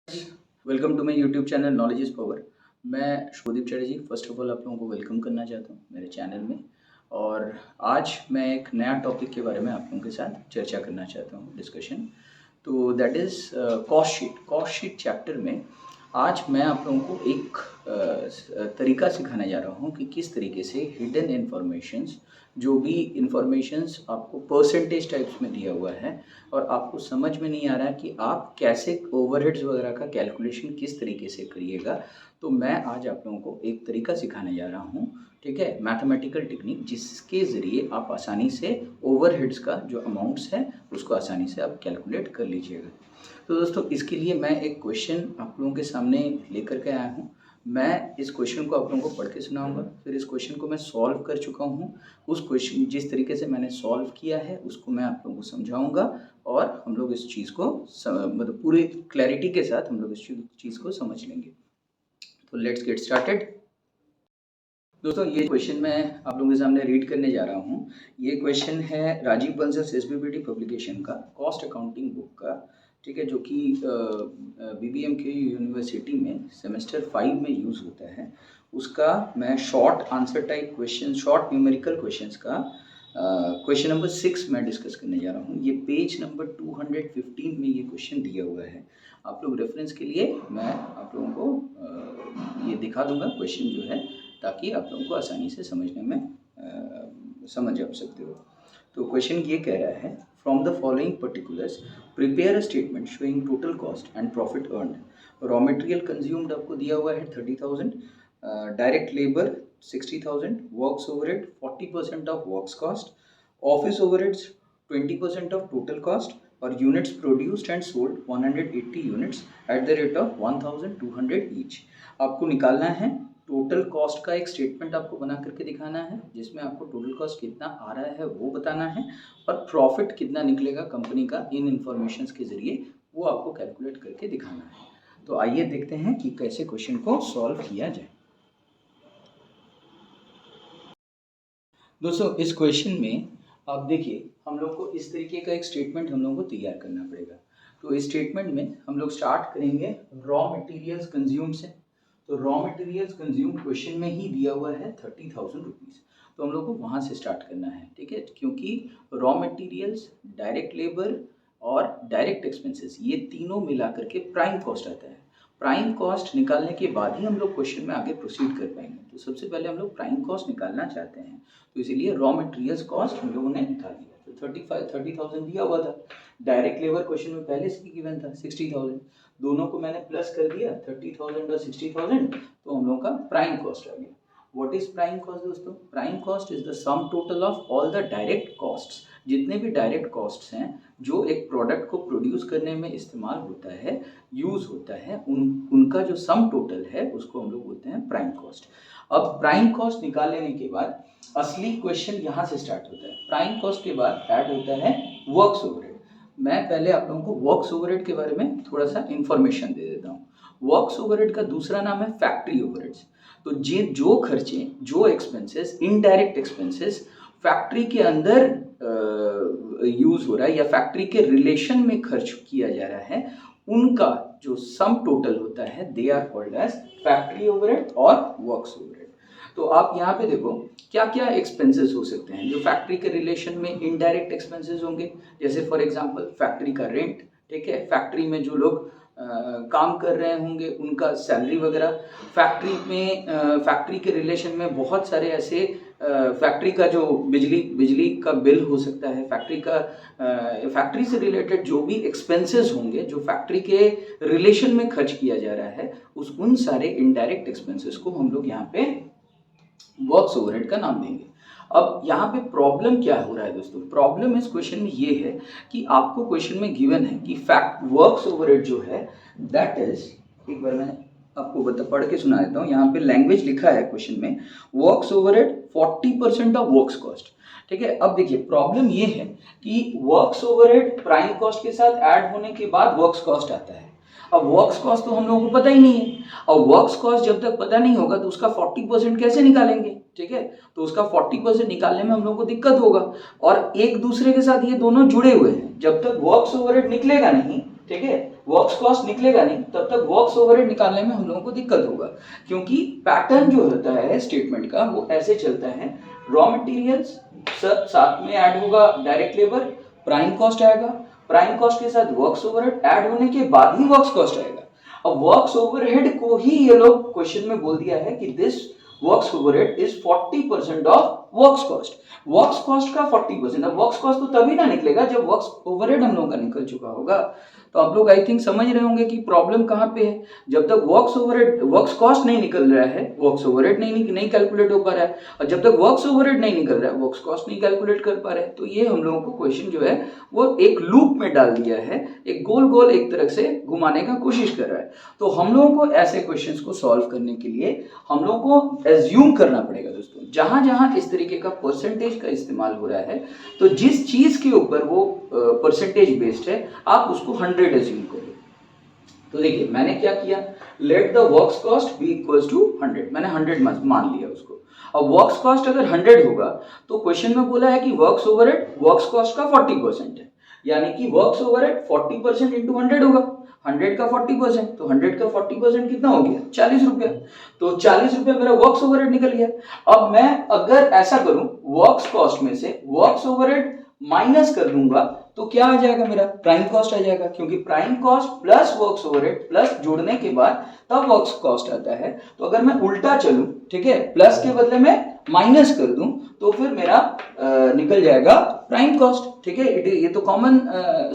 Welcome to my YouTube channel knowledge is power. मैं Shubhdeep Chatterjee first of all आप लोगों को वेलकम करना चाहता हूँ मेरे चैनल में। और आज मैं एक नया टॉपिक के बारे में आप लोगों के साथ चर्चा करना चाहता हूँ, डिस्कशन। तो that is cost sheet chapter में आज मैं आप लोगों को एक तरीका सिखाने जा रहा हूँ कि किस तरीके से हिडन इन्फॉर्मेशंस, जो भी इन्फॉर्मेशंस आपको परसेंटेज टाइप्स में दिया हुआ है और आपको समझ में नहीं आ रहा है कि आप कैसे ओवरहेड्स वगैरह का कैलकुलेशन किस तरीके से करिएगा, तो मैं आज आप लोगों को एक तरीका सिखाने जा रहा हूँ, ठीक है, मैथमेटिकल टेक्निक, जिसके ज़रिए आप आसानी से ओवरहेड्स का जो अमाउंट्स है उसको आसानी से आप कैलकुलेट कर लीजिएगा। तो दोस्तों, इसके लिए मैं एक क्वेश्चन आप लोगों के सामने लेकर के आया हूँ। मैं इस क्वेश्चन को आप लोगों को पढ़ के सुनाऊंगा, फिर इस क्वेश्चन को मैं सॉल्व कर चुका हूँ। उस क्वेश्चन जिस तरीके से मैंने सॉल्व किया है उसको मैं आप लोगों को समझाऊंगा और हम लोग इस चीज़ को मतलब पूरी क्लैरिटी के साथ हम लोग इस चीज़ को समझ लेंगे। तो लेट्स गेट स्टार्टेड। दोस्तों, ये क्वेश्चन मैं आप लोगों के सामने रीड करने जा रहा हूँ। ये क्वेश्चन है राजीव बंसल एसबीबीटी पब्लिकेशन का, कॉस्ट अकाउंटिंग बुक का, ठीक है, जो कि बीबीएमके यूनिवर्सिटी में सेमेस्टर 5 में यूज़ होता है। उसका मैं short answer type question, short numerical questions का क्वेश्चन नंबर 6 मैं डिस्कस करने जा रहा हूँ। ये पेज नंबर 215 में ये क्वेश्चन दिया हुआ है। आप लोग रेफरेंस के लिए मैं आप लोगों को ये दिखा दूंगा क्वेश्चन जो है, ताकि आप लोगों को आसानी से समझने में समझ आ सकते हो। तो क्वेश्चन ये कह रहा है, from the following particulars prepare a statement showing total cost and profit earn. Raw material consumed आपको दिया हुआ है 30,000, direct labour 60,000, works overhead 40% of works cost, office overheads 20% of total cost, और units produced and sold 180 units at the rate of 1200 each. आपको निकालना है total cost का एक स्टेटमेंट, आपको बना करके दिखाना है जिसमें आपको टोटल कॉस्ट कितना आ रहा है वो बताना है, और प्रॉफिट कितना निकलेगा कंपनी का इन इन्फॉर्मेशंस के जरिए वो आपको कैलकुलेट करके दिखाना है। तो आइए देखते हैं कि कैसे क्वेश्चन को सॉल्व किया जाए। दोस्तों, इस क्वेश्चन में आप देखिए, हम लोग को इस तरीके का एक स्टेटमेंट हम लोग को तैयार करना पड़ेगा। तो इस स्टेटमेंट में हम लोग स्टार्ट करेंगे रॉ मटेरियल्स कंज्यूम से। तो रॉ मटेरियल्स कंज्यूम क्वेश्चन में ही दिया हुआ है 30,000 रुपीज़, तो हम लोग को वहाँ से स्टार्ट करना है, ठीक है, क्योंकि रॉ मटेरियल्स, डायरेक्ट लेबर और डायरेक्ट एक्सपेंसेस, ये तीनों मिला करके प्राइम कॉस्ट आता है। प्राइम कॉस्ट निकालने के बाद ही हम लोग क्वेश्चन में आगे प्रोसीड कर पाएंगे। तो सबसे पहले हम लोग प्राइम कॉस्ट निकालना चाहते हैं, तो इसीलिए रॉ मटेरियल्स कॉस्ट हम लोगों ने निकाल दिया। तो 30,000 दिया हुआ था। डायरेक्ट लेबर क्वेश्चन में पहले से गिवन था 60,000, दोनों को मैंने प्लस कर दिया 30,000 और 60,000, तो हम लोगों का प्राइम कॉस्ट आ गया। व्हाट इज प्राइम कॉस्ट दोस्तों? Prime cost is the sum total of all the direct costs. जितने भी डायरेक्ट कॉस्ट्स हैं जो एक प्रोडक्ट को प्रोड्यूस करने में इस्तेमाल होता है, यूज होता है, उनका जो सम टोटल है उसको हम लोग बोलते हैं प्राइम कॉस्ट। अब प्राइम कॉस्ट निकाल लेने के बाद असली क्वेश्चन यहाँ से स्टार्ट होता है। प्राइम कॉस्ट के बाद ऐड होता है वर्क्स ओवरहेड। मैं पहले आप लोगों को वर्क्स ओवरहेड के बारे में थोड़ा सा इंफॉर्मेशन दे देता हूँ। वर्क्स ओवरहेड का दूसरा नाम है फैक्ट्री ओवरहेड्स। तो जो खर्चे, जो एक्सपेंसेस, इनडायरेक्ट एक्सपेंसेस फैक्ट्री के अंदर यूज हो रहा है या फैक्ट्री के रिलेशन में खर्च किया जा रहा है, उनका जो सम टोटल होता है, they are called as factory overhead और वर्क्स ओवरहेड। तो आप यहाँ पे देखो क्या क्या एक्सपेंसेस हो सकते हैं जो फैक्ट्री के रिलेशन में इनडायरेक्ट एक्सपेंसेस होंगे। जैसे फॉर एग्जांपल फैक्ट्री का रेंट, ठीक है, फैक्ट्री में जो लोग काम कर रहे होंगे उनका सैलरी वगैरह। फैक्ट्री के रिलेशन में बहुत सारे ऐसे फैक्ट्री का जो बिजली का बिल हो सकता है, फैक्ट्री से रिलेटेड जो भी एक्सपेंसेस होंगे जो फैक्ट्री के रिलेशन में खर्च किया जा रहा है, उन सारे इनडायरेक्ट एक्सपेंसेस को हम लोग यहाँ पे वर्क्स ओवरहेड का नाम देंगे। अब यहाँ पे प्रॉब्लम क्या हो रहा है दोस्तों? प्रॉब्लम इस क्वेश्चन में ये है कि आपको क्वेश्चन में गिवन है कि वर्क्स ओवरहेड जो है दैट इज, एक बार मैं आपको पढ़ के सुना देता हूँ। यहाँ पे लैंग्वेज लिखा है क्वेश्चन में, works overhead 40% of works cost, ठीक है। अब देखिए प्रॉब्लम ये है कि वर्क्स ओवरहेड प्राइम कॉस्ट के साथ ऐड होने के बाद वर्क्स कॉस्ट आता है। अब वर्क्स कॉस्ट तो हम लोगों को पता ही नहीं है, और वर्क्स कॉस्ट जब तक पता नहीं होगा तो उसका 40% कैसे निकालेंगे, ठीक है। तो उसका 40% निकालने में हम लोगों को दिक्कत होगा, और एक दूसरे के साथ ये दोनों जुड़े हुए हैं। जब तक वर्क्स ओवरहेड निकलेगा नहीं, ठीक है, वर्क्स कॉस्ट निकलेगा नहीं तब तक वर्क्स ओवरहेड निकालने में हम लोगों को दिक्कत होगा, क्योंकि पैटर्न जो होता है स्टेटमेंट का वो ऐसे चलता है, रॉ मटेरियल्स सब साथ में ऐड होगा, डायरेक्ट लेबर, प्राइम कॉस्ट आएगा, प्राइम कॉस्ट के साथ वर्क्स ओवरहेड ऐड होने के बाद ही वर्क्स कॉस्ट आएगा। अब वर्क्स ओवरहेड को ही ये लोग क्वेश्चन में बोल दिया है कि this works overhead is 40% of works cost. Works cost का 40%। अब वर्क्स कॉस्ट तो तभी ना निकलेगा जब वर्क्स ओवरहेड हम लोगों का निकल चुका होगा। तो आप लोग आई थिंक समझ रहे होंगे कि प्रॉब्लम कहाँ पे है। जब तक वर्क्स ओवरहेड वर्क्स कॉस्ट नहीं निकल रहा है, वर्क्स ओवरहेड नहीं कैलकुलेट हो पा रहा है, और जब तक वर्क्स ओवरहेड नहीं निकल रहा है वर्क्स कॉस्ट नहीं कैलकुलेट कर पा रहे हैं। तो ये हम लोगों को क्वेश्चन जो है वो एक लूप में डाल दिया है, एक गोल गोल एक तरह से घुमाने का कोशिश कर रहा है। तो हम लोगों को ऐसे क्वेश्चंस को सॉल्व करने के लिए हम लोगों को एज्यूम करना पड़ेगा दोस्तों, जहां जहां इस तरीके का परसेंटेज का इस्तेमाल हो रहा है, तो जिस चीज के ऊपर वो परसेंटेज बेस्ड है आप उसको 100 एज्यूम करिए। तो देखिए मैंने क्या किया, let the works cost be equals to 100, मैंने 100 मान लिया उसको। अब वर्क्स कॉस्ट अगर 100 होगा तो क्वेश्चन में बोला है कि वर्क्स ओवरहेड वर्क्स कॉस्ट का 40% है, यानी कि वर्क्स ओवरहेड 40% इंटू 100 होगा, 100 का 40%, तो 100 का 40% कितना हो गया, 40 रुपया। तो 40 रुपया मेरा वर्क्स ओवरहेड निकल गया। अब मैं अगर ऐसा करूं, वर्क्स कॉस्ट में से वर्क्स ओवरहेड माइनस कर दूंगा तो क्या आ जाएगा, मेरा प्राइम कॉस्ट आ जाएगा, क्योंकि prime cost plus works overhead plus जोड़ने के बाद तब वर्क्स कॉस्ट आता है। तो अगर मैं उल्टा चलूं, ठीक है, प्लस के बदले में माइनस कर दूं तो फिर मेरा निकल जाएगा प्राइम कॉस्ट, ठीक है। ये तो कॉमन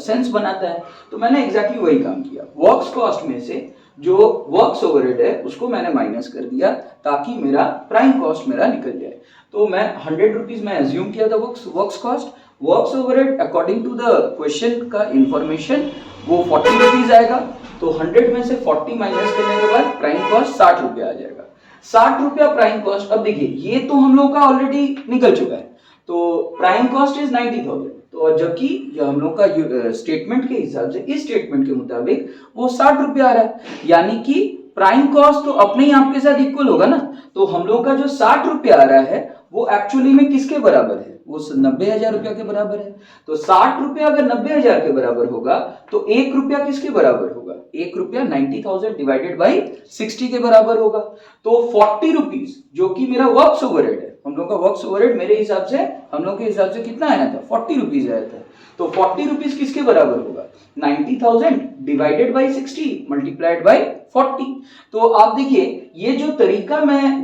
सेंस बनाता है। तो मैंने एग्जैक्टली वही काम किया, वर्क्स कॉस्ट में से जो वर्क्स ओवरहेड है उसको मैंने माइनस कर दिया ताकि मेरा प्राइम कॉस्ट मेरा निकल जाए। तो मैं 100 रुपीज में एज्यूम किया था works cost, works overhead according to the question का इंफॉर्मेशन वो 40 रुपीज आएगा। तो 100 में से 40 माइनस करने के बाद प्राइम कॉस्ट 60 रुपया आ जाएगा, 60 रुपया प्राइम कॉस्ट। अब देखिए ये तो हम लोग का ऑलरेडी निकल चुका है, तो प्राइम कॉस्ट इज 90,000। तो जबकि हम लोग का स्टेटमेंट के हिसाब से, इस स्टेटमेंट के मुताबिक वो 60 रुपया आ रहा है, यानी कि प्राइम कॉस्ट तो अपने ही आपके साथ इक्वल होगा ना। तो हम लोग का जो 60 रुपया आ रहा है वो एक्चुअली में किसके बराबर है, वो 90,000 रुपया के बराबर है। तो 60 रुपया अगर 90,000 के बराबर होगा तो 1 रुपया किसके बराबर होगा, 1 रुपया 90,000 डिवाइडेड बाई 60 के बराबर होगा। तो 40 रुपीज जो कि मेरा वर्क्स ओवरहेड है, हम लोग का वर्क्स ओवरहेड मेरे हिसाब से, हम लोग के हिसाब से कितना आया था, 40 रुपीज आया था। तो 40 रुपीज किसके बराबर होगा, 90,000 डिवाइडेड बाई 60 मल्टीप्लाइड बाई 40। तो आप देखिए ये जो तरीका मैं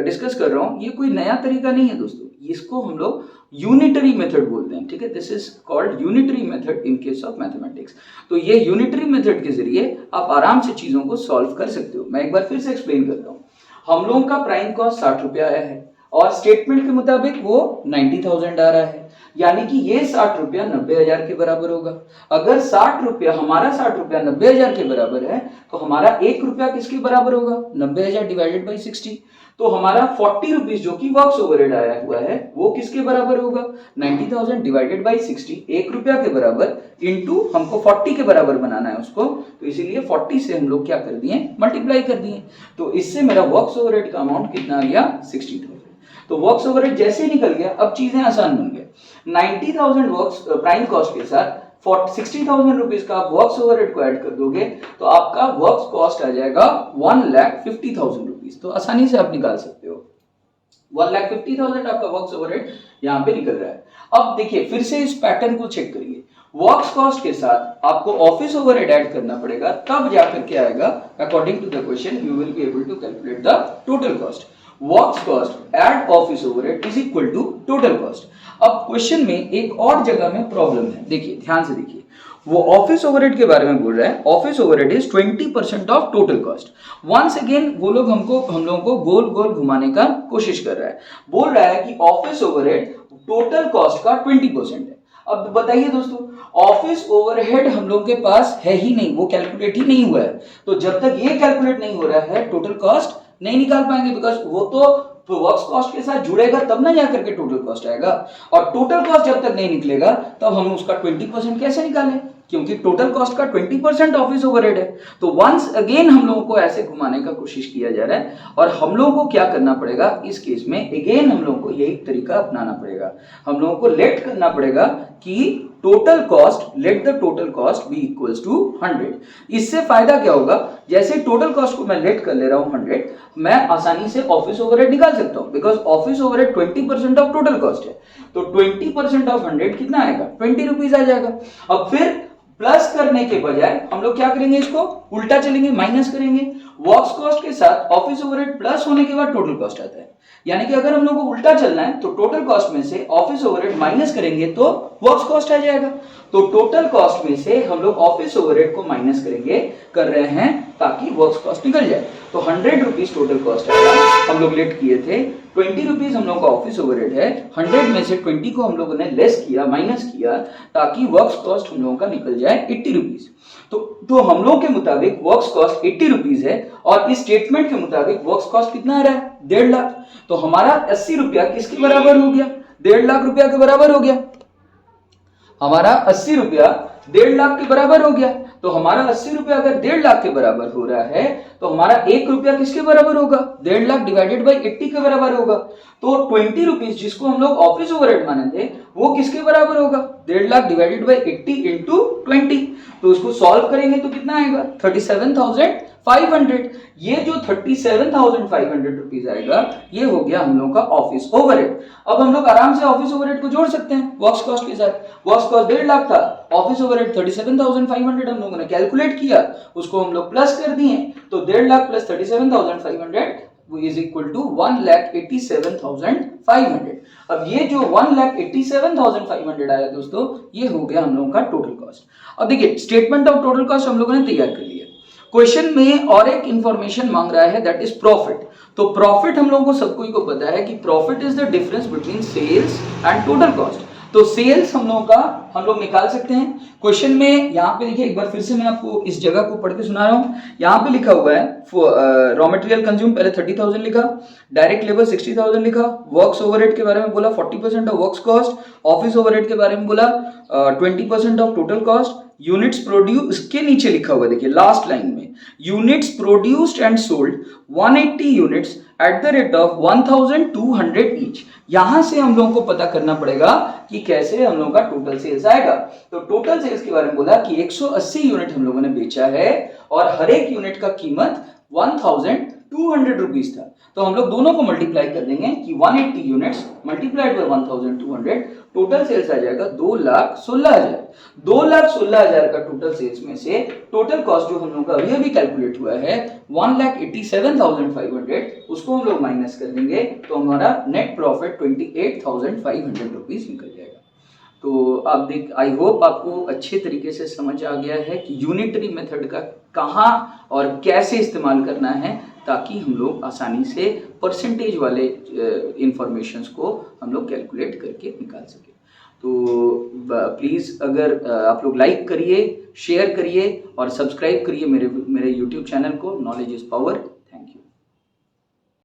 डिस्कस कर रहा हूं ये कोई नया तरीका नहीं है दोस्तों, इसको हम लोग यूनिटरी मेथड बोलते हैं, ठीक है। This is called unitary method in case of mathematics. तो ये यूनिटरी मेथड के जरिए आप आराम से चीजों को सॉल्व कर सकते हो। मैं एक बार फिर से एक्सप्लेन करता हूँ। हम लोगों का प्राइम कॉस्ट 60 रुपया आया है और स्टेटमेंट के मुताबिक वो 90,000 आ रहा है, यानी कि ये 60 रुपया 90,000 के बराबर होगा। अगर 60 रुपया हमारा 60 रुपया 90,000 के बराबर है तो हमारा 1 रुपया किसके बराबर होगा, 90,000 डिवाइडेड बाई 60। तो हमारा 40 रुपीज जो कि वर्क्स ओवरहेड आया हुआ है वो किसके बराबर होगा, 90,000 डिवाइडेड बाई 60, 1 रुपया के बराबर इंटू हमको 40 के बराबर बनाना है उसको, तो इसीलिए 40 से हम लोग क्या कर दिए, मल्टीप्लाई कर दिए। तो इससे मेरा वर्क्स ओवरहेड का अमाउंट कितना आ गया, 60,000। तो वर्क्स ओवरहेड जैसे ही निकल गया अब चीजें आसान बन गई। 90,000 वर्क्स प्राइम कॉस्ट के साथ 60,000 रुपीज का आप वर्क्स ओवरहेड को ऐड कर दोगे तो आपका वर्क्स कॉस्ट आ जाएगा 1,50,000 रुपीज। तो आसानी से आप निकाल सकते हो 1,50,000 आपका वर्क्स ओवरहेड यहाँ पे निकल रहा है। अब देखिए फिर से इस पैटर्न को चेक करिए, वर्क्स कॉस्ट के साथ आपको ऑफिस ओवरहेड ऐड करना पड़ेगा, तब जाकर के आएगा according to the question you will be able to calculate the total cost. Works cost add office overhead is equal to total cost. अब क्वेश्चन में एक और जगह में प्रॉब्लम है, देखिए ध्यान से देखिए, वो ऑफिस ओवरहेड के बारे में बोल रहा है, office overhead is 20% of total cost. Once again वो लोग हम लोगों को गोल गोल घुमाने का कोशिश कर रहा है, बोल रहा है कि ऑफिस ओवरहेड टोटल कॉस्ट का 20% है। अब बताइए दोस्तों, ऑफिस ओवरहेड हम लोग के पास है ही नहीं, वो कैलकुलेट ही नहीं हुआ है। तो जब तक ये कैलकुलेट नहीं हो रहा है टोटल कॉस्ट नहीं निकाल पाएंगे, बिकॉज वो तो वर्क्स कॉस्ट के साथ जुड़ेगा तब ना जाकर के टोटल कॉस्ट आएगा, और टोटल कॉस्ट जब तक नहीं निकलेगा तब हम उसका 20% कैसे निकालें। क्योंकि टोटल कॉस्ट का 20% ऑफिस ओवरहेड है। तो वंस अगेन हम लोगों को ऐसे घुमाने का कोशिश किया जा रहा है और हम लोगों को क्या करना पड़ेगा इस केस में, अगेन हम लोगों को यही तरीका अपनाना पड़ेगा। हम लोगों को लेट करना पड़ेगा कि total cost, let the total cost be equals to 100। इससे फायदा क्या होगा, जैसे टोटल कॉस्ट को मैं लेट कर ले रहा हूं 100, मैं आसानी से ऑफिस ओवरहेड निकाल सकता हूं, because office overhead 20% of total cost है। तो 20% ऑफ 100 कितना आएगा, 20 रुपीज आ जाएगा। अब फिर प्लस करने के बजाय हम लोग क्या करेंगे, इसको उल्टा चलेंगे, माइनस करेंगे। वर्क्स कॉस्ट के साथ ऑफिस ओवरहेड प्लस होने के बाद टोटल कॉस्ट आता है। यानी कि अगर हम लोग को उल्टा चलना है तो टोटल कॉस्ट में से ऑफिस ओवरहेड माइनस करेंगे तो वर्क्स कॉस्ट आ जाएगा। तो टोटल कॉस्ट में से हम लोग ऑफिस ओवरहेड को माइनस करेंगे, कर रहे हैं ताकि वर्क्स कॉस्ट निकल जाए। तो 100 रुपीज टोटल कॉस्ट आएगा, हम लोग लेट किए थे। 20 रुपीज हम लोग का ऑफिस ओवरहेड है, 100 में से 20 को हम लोगों ने लेस किया, माइनस किया, ताकि वर्क्स कॉस्ट हम लोगों का निकल जाए 80 रुपीज। तो हम लोग के मुताबिक वर्क्स कॉस्ट 80 रुपीज है और इस स्टेटमेंट के मुताबिक वर्क्स कॉस्ट कितना आ रहा है, 1.5 लाख। तो हमारा 80 रुपया किसके बराबर हो गया, 1.5 लाख रुपया के बराबर हो गया। हमारा 80 रुपया 1.5 लाख के बराबर हो गया। तो हमारा 80 रुपया अगर 1.5 लाख के बराबर हो रहा है तो हमारा 1 रुपया किसके बराबर होगा, 1.5 लाख डिवाइडेड बाई 80 के बराबर होगा। तो 20 रुपीज जिसको हम लोग ऑफिस ओवरहेड माने थे वो किसके बराबर होगा, 1.5 लाख डिवाइडेड बाई 80 इंटू 20। तो इसको सॉल्व करेंगे तो कितना आएगा, 37,500। ये जो 37,500 रुपीज आएगा ये हो गया हम लोग का ऑफिस ओवरहेड। अब हम लोग आराम से ऑफिस ओवरहेड को जोड़ सकते हैं वर्क्स कॉस्ट के साथ। वर्क्स कॉस्ट 1.5 लाख था, ऑफिस ओवरहेड 37,500 हम लोगों ने कैलकुलेट किया, उसको हम लोग प्लस कर दिए। तो 1.5 lakh plus 37,500 is equal to 1,87,500। अब ये जो 1,87,500 आया दोस्तों, ये हो गया हम लोगों का टोटल कॉस्ट। अब देखिए स्टेटमेंट ऑफ टोटल कॉस्ट हम लोगों ने तैयार कर लिया। क्वेश्चन में और एक इंफॉर्मेशन मांग रहा है, दैट इज प्रॉफिट। तो प्रॉफिट हम लोगों को सबको को पता है कि profit is the difference between sales and total cost. तो सेल्स हम लोग निकाल सकते हैं। क्वेश्चन में यहाँ पे देखिए, एक बार फिर से मैं आपको इस जगह को पढ़ के सुना रहा हूँ। यहाँ पे लिखा हुआ है रॉ मटेरियल कंज्यूम पहले 30,000 लिखा, डायरेक्ट लेबर 60,000 लिखा, वर्क्स ओवरहेड के बारे में बोला 40% of works cost, office overhead के बारे में बोला 20% of total cost, units produce के नीचे लिखा हुआ देखिए लास्ट लाइन में, units produced and sold 180 units at the rate of 1,200 each. यहां से हम लोगों को पता करना पड़ेगा कि कैसे हम लोगों का टोटल सेल्स आएगा। तो टोटल सेल्स के बारे में बोला कि 180 यूनिट हम लोगों ने बेचा है और हर एक यूनिट का कीमत 1,200 रुपीज था। तो हम लोग दोनों को मल्टीप्लाई कर देंगे कि 180 units multiplied by 1,200, total sales आ जाएगा 2,16,000। 2,16,000 का टोटल सेल्स में से टोटल कॉस्ट जो हम लोग का अभी कैलकुलेट हुआ है 1,87,500, उसको हम लोग माइनस कर देंगे तो हमारा नेट प्रॉफिट 28,500 रुपीज निकल जाएगा। तो आप आई होप आपको अच्छे तरीके से समझ आ गया है कि यूनिटरी मेथड का कहाँ और कैसे इस्तेमाल करना है, ताकि हम लोग आसानी से परसेंटेज वाले इंफॉर्मेशंस को हम लोग कैलकुलेट करके निकाल सके। तो प्लीज़ अगर आप लोग लाइक करिए, शेयर करिए और सब्सक्राइब करिए मेरे YouTube चैनल को, नॉलेज इज पावर।